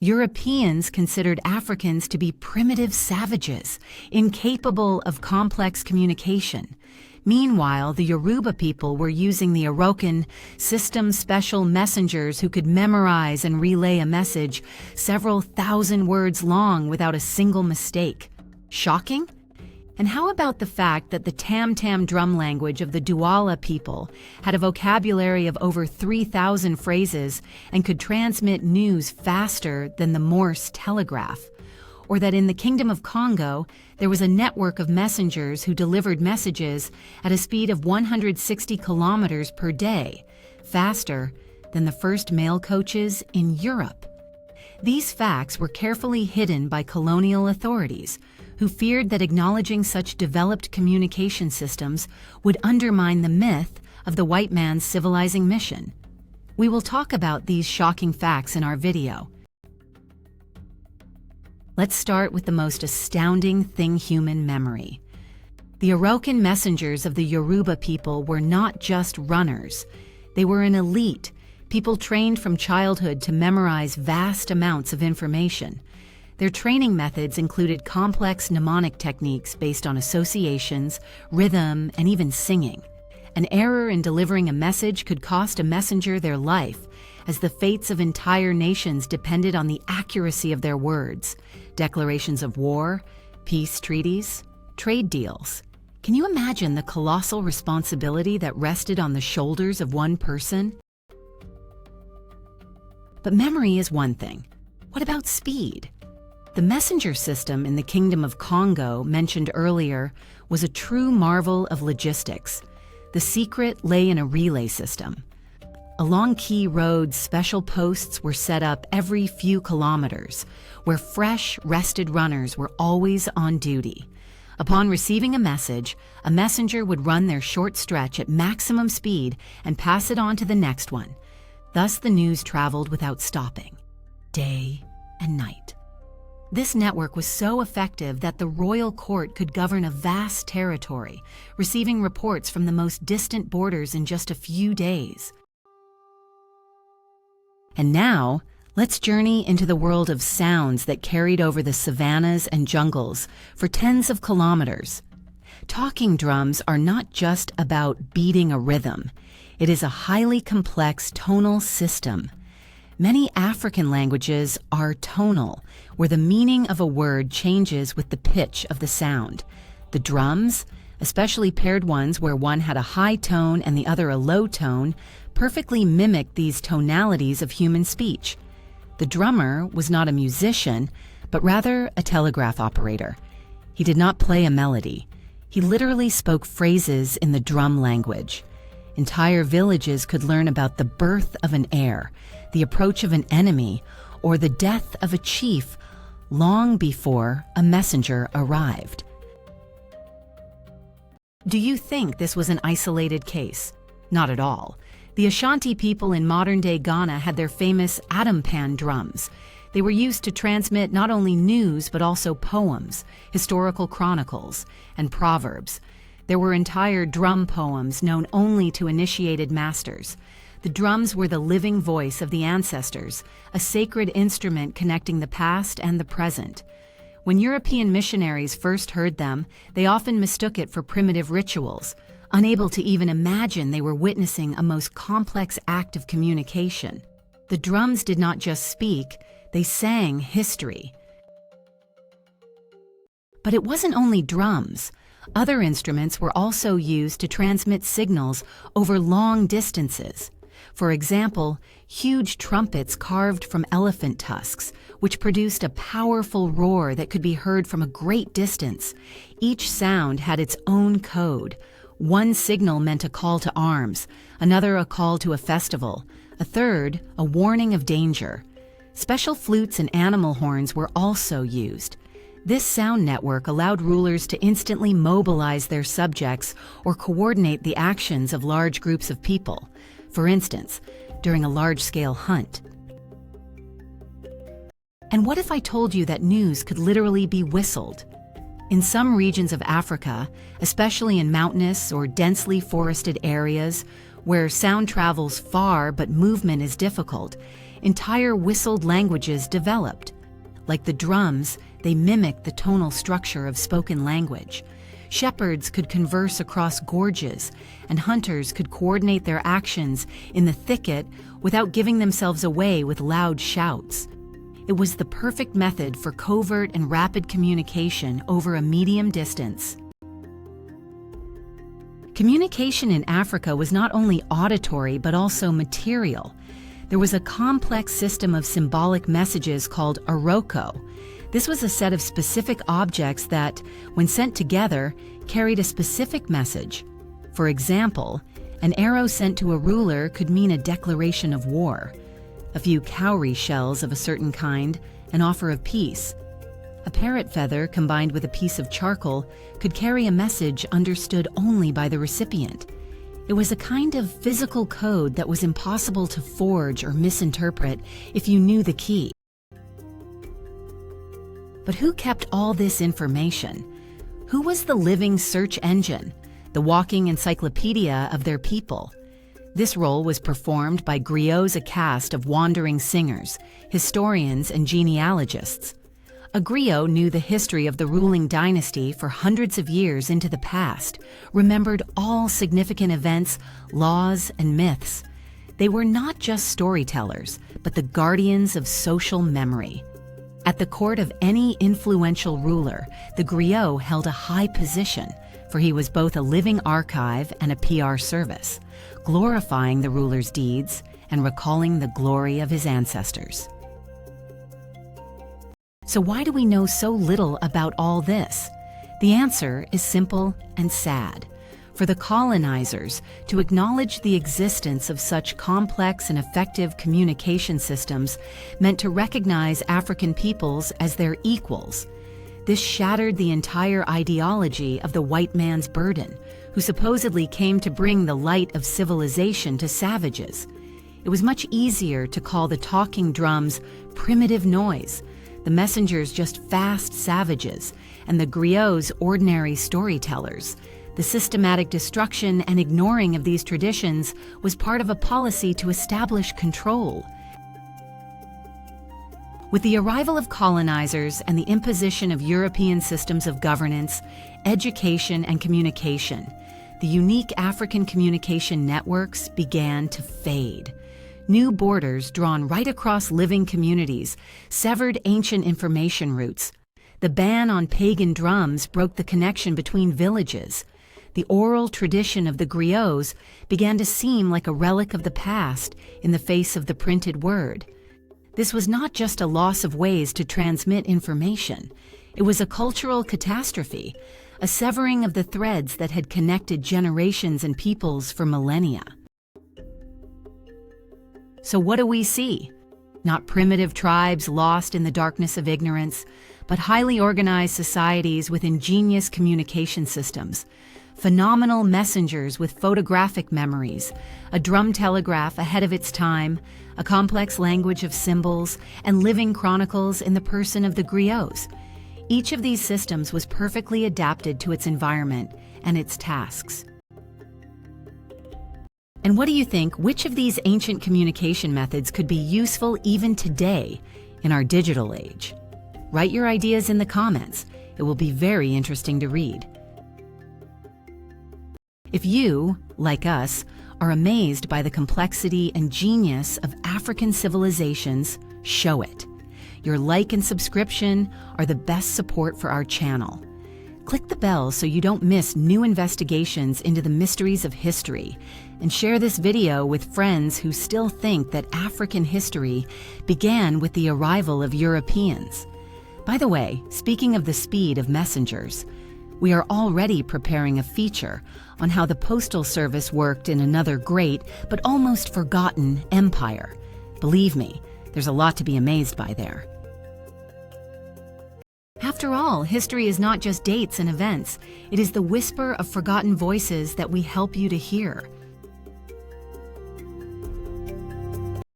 Europeans considered Africans to be primitive savages, incapable of complex communication. Meanwhile, the Yoruba people were using the Orokan system special messengers who could memorize and relay a message several thousand words long without a single mistake. Shocking? And how about the fact that the tam-tam drum language of the Douala people had a vocabulary of over 3,000 phrases and could transmit news faster than the Morse telegraph? Or that in the Kingdom of Congo, there was a network of messengers who delivered messages at a speed of 160 kilometers per day, faster than the first mail coaches in Europe. These facts were carefully hidden by colonial authorities, who feared that acknowledging such developed communication systems would undermine the myth of the white man's civilizing mission. We will talk about these shocking facts in our video. Let's start with the most astounding thing: human memory. The Orokan messengers of the Yoruba people were not just runners. They were an elite, people trained from childhood to memorize vast amounts of information. Their training methods included complex mnemonic techniques based on associations, rhythm, and even singing. An error in delivering a message could cost a messenger their life, as the fates of entire nations depended on the accuracy of their words. Declarations of war, peace treaties, trade deals. Can you imagine the colossal responsibility that rested on the shoulders of one person? But memory is one thing. What about speed? The messenger system in the Kingdom of Congo, mentioned earlier, was a true marvel of logistics. The secret lay in a relay system. Along key roads, special posts were set up every few kilometers, where fresh, rested runners were always on duty. Upon receiving a message, a messenger would run their short stretch at maximum speed and pass it on to the next one. Thus, the news traveled without stopping, day and night. This network was so effective that the royal court could govern a vast territory, receiving reports from the most distant borders in just a few days. And now, let's journey into the world of sounds that carried over the savannas and jungles for tens of kilometers. Talking drums are not just about beating a rhythm. It is a highly complex tonal system. Many African languages are tonal, where the meaning of a word changes with the pitch of the sound. The drums, especially paired ones where one had a high tone and the other a low tone, perfectly mimicked these tonalities of human speech. The drummer was not a musician, but rather a telegraph operator. He did not play a melody. He literally spoke phrases in the drum language. Entire villages could learn about the birth of an heir, the approach of an enemy, or the death of a chief long before a messenger arrived. Do you think this was an isolated case? Not at all. The Ashanti people in modern-day Ghana had their famous atampan drums. They were used to transmit not only news but also poems, historical chronicles, and proverbs. There were entire drum poems known only to initiated masters. The drums were the living voice of the ancestors, a sacred instrument connecting the past and the present. When European missionaries first heard them, they often mistook it for primitive rituals, unable to even imagine they were witnessing a most complex act of communication. The drums did not just speak, they sang history. But it wasn't only drums. Other instruments were also used to transmit signals over long distances. For example, huge trumpets carved from elephant tusks, which produced a powerful roar that could be heard from a great distance. Each sound had its own code. One signal meant a call to arms, another a call to a festival, a third a warning of danger. Special flutes and animal horns were also used. This sound network allowed rulers to instantly mobilize their subjects or coordinate the actions of large groups of people. For instance, during a large-scale hunt. And what if I told you that news could literally be whistled? In some regions of Africa, especially in mountainous or densely forested areas where sound travels far but movement is difficult, entire whistled languages developed. Like the drums, they mimicked the tonal structure of spoken language. Shepherds could converse across gorges, and hunters could coordinate their actions in the thicket without giving themselves away with loud shouts. It was the perfect method for covert and rapid communication over a medium distance. Communication in Africa was not only auditory but also material. There was a complex system of symbolic messages called aroko. This was a set of specific objects that, when sent together, carried a specific message. For example, an arrow sent to a ruler could mean a declaration of war, a few cowrie shells of a certain kind, an offer of peace. A parrot feather combined with a piece of charcoal could carry a message understood only by the recipient. It was a kind of physical code that was impossible to forge or misinterpret if you knew the key. But who kept all this information? Who was the living search engine, the walking encyclopedia of their people? This role was performed by griots, a caste of wandering singers, historians, and genealogists. A griot knew the history of the ruling dynasty for hundreds of years into the past, remembered all significant events, laws, and myths. They were not just storytellers, but the guardians of social memory. At the court of any influential ruler, the griot held a high position, for he was both a living archive and a PR service, glorifying the ruler's deeds and recalling the glory of his ancestors. So why do we know so little about all this? The answer is simple and sad. For the colonizers, to acknowledge the existence of such complex and effective communication systems meant to recognize African peoples as their equals. This shattered the entire ideology of the white man's burden, who supposedly came to bring the light of civilization to savages. It was much easier to call the talking drums primitive noise, the messengers just fast savages, and the griots ordinary storytellers. The systematic destruction and ignoring of these traditions was part of a policy to establish control. With the arrival of colonizers and the imposition of European systems of governance, education, and communication, the unique African communication networks began to fade. New borders drawn right across living communities severed ancient information routes. The ban on pagan drums broke the connection between villages. The oral tradition of the griots began to seem like a relic of the past in the face of the printed word. This was not just a loss of ways to transmit information. It was a cultural catastrophe, a severing of the threads that had connected generations and peoples for millennia. So what do we see? Not primitive tribes lost in the darkness of ignorance, but highly organized societies with ingenious communication systems, phenomenal messengers with photographic memories, a drum telegraph ahead of its time, a complex language of symbols, and living chronicles in the person of the griots. Each of these systems was perfectly adapted to its environment and its tasks. And what do you think, which of these ancient communication methods could be useful even today in our digital age? Write your ideas in the comments. It will be very interesting to read. If you, like us, are amazed by the complexity and genius of African civilizations, show it. Your like and subscription are the best support for our channel. Click the bell so you don't miss new investigations into the mysteries of history, and share this video with friends who still think that African history began with the arrival of Europeans. By the way, speaking of the speed of messengers, we are already preparing a feature on how the postal service worked in another great but almost forgotten empire. Believe me, there's a lot to be amazed by there. After all, history is not just dates and events. It is the whisper of forgotten voices that we help you to hear.